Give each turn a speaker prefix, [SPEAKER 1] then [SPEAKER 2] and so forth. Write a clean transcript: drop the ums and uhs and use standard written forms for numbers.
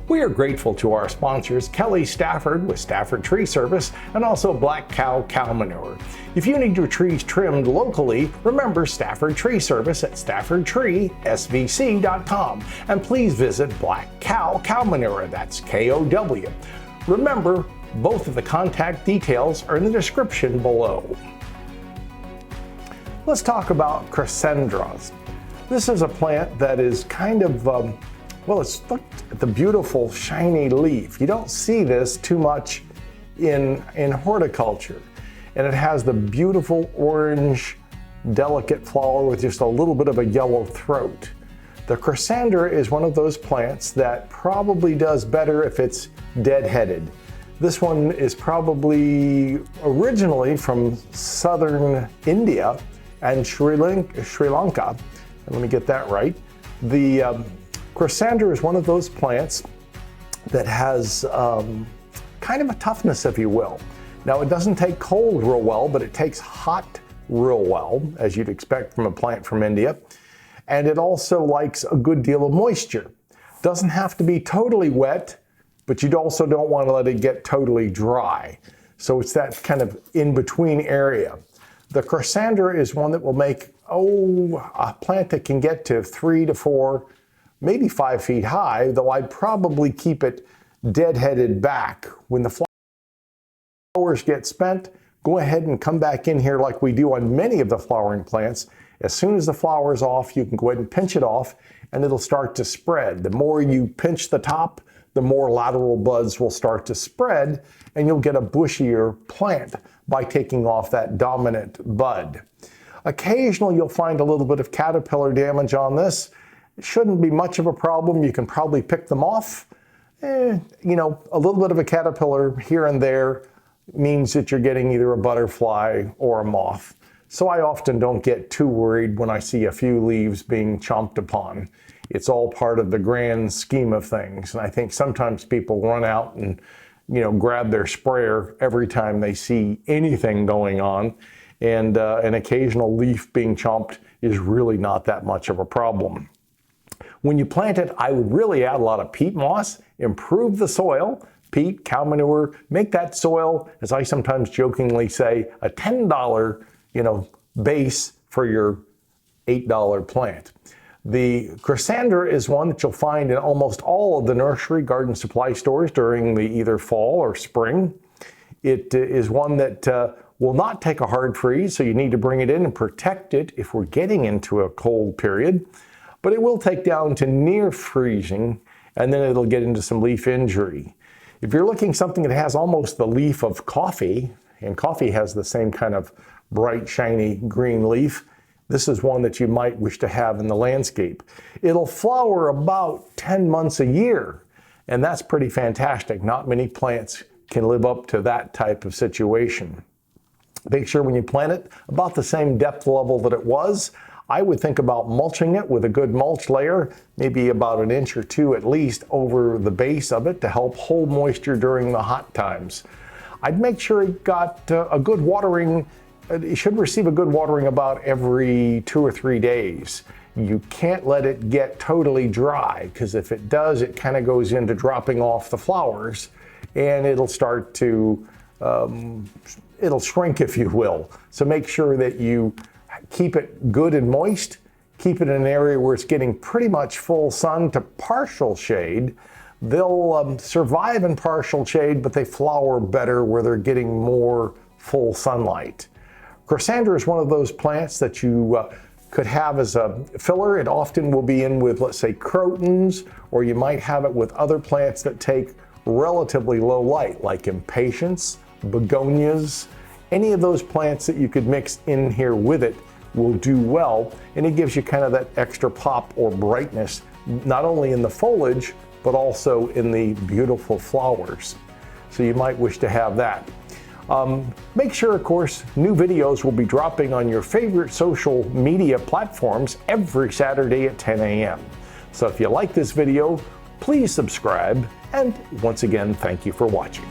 [SPEAKER 1] We are grateful to our sponsors, Kelly Stafford with Stafford Tree Service, and also Black Kow Cow Manure. If you need your trees trimmed locally, remember Stafford Tree Service at staffordtreesvc.com. And please visit Black Kow Cow Manure, that's K-O-W. Remember, both of the contact details are in the description below. Let's talk about Crossandras. This is a plant that is kind of, let's look at the beautiful shiny leaf. You don't see this too much in horticulture. And it has the beautiful orange, delicate flower with just a little bit of a yellow throat. The Crossandra is one of those plants that probably does better if it's dead-headed. This one is probably originally from southern India and Sri Lanka. Let me get that right. The Crossandra is one of those plants that has kind of a toughness, if you will. Now, it doesn't take cold real well, but it takes hot real well, as you'd expect from a plant from India. And it also likes a good deal of moisture. Doesn't have to be totally wet, but you also don't want to let it get totally dry. So it's that kind of in-between area. The Crossandra is one that will make, a plant that can get to 3 to 4, maybe 5 feet high, though I'd probably keep it dead-headed back. When the flowers get spent, go ahead and come back in here like we do on many of the flowering plants. As soon as the flower's off, you can go ahead and pinch it off, and it'll start to spread. The more you pinch the top, the more lateral buds will start to spread, and you'll get a bushier plant by taking off that dominant bud. Occasionally, you'll find a little bit of caterpillar damage on this. It shouldn't be much of a problem. You can probably pick them off. A little bit of a caterpillar here and there means that you're getting either a butterfly or a moth. So I often don't get too worried when I see a few leaves being chomped upon. It's all part of the grand scheme of things. And I think sometimes people run out and, grab their sprayer every time they see anything going on. And an occasional leaf being chomped is really not that much of a problem. When you plant it, I would really add a lot of peat moss, improve the soil, peat, cow manure, make that soil, as I sometimes jokingly say, a $10, base for your $8 plant. The Crossandra is one that you'll find in almost all of the nursery garden supply stores during the either fall or spring. It is one that will not take a hard freeze, so you need to bring it in and protect it if we're getting into a cold period. But it will take down to near freezing, and then it'll get into some leaf injury. If you're looking something that has almost the leaf of coffee, and coffee has the same kind of bright, shiny green leaf, this is one that you might wish to have in the landscape. It'll flower about 10 months a year, and that's pretty fantastic. Not many plants can live up to that type of situation. Make sure when you plant it, about the same depth level that it was. I would think about mulching it with a good mulch layer, maybe about 1 inch or 2 at least over the base of it to help hold moisture during the hot times. I'd make sure it got a good watering. It should receive a good watering about every 2 or 3 days. You can't let it get totally dry, because if it does, it kind of goes into dropping off the flowers, and it'll start to, it'll shrink, if you will. So make sure that you keep it good and moist, keep it in an area where it's getting pretty much full sun to partial shade. They'll survive in partial shade, but they flower better where they're getting more full sunlight. Crossandra is one of those plants that you could have as a filler. It often will be in with, let's say, crotons, or you might have it with other plants that take relatively low light, like impatiens, begonias. Any of those plants that you could mix in here with it will do well, and it gives you kind of that extra pop or brightness, not only in the foliage, but also in the beautiful flowers. So you might wish to have that. Make sure, of course, new videos will be dropping on your favorite social media platforms every Saturday at 10 a.m. So if you like this video, please subscribe, and once again, thank you for watching.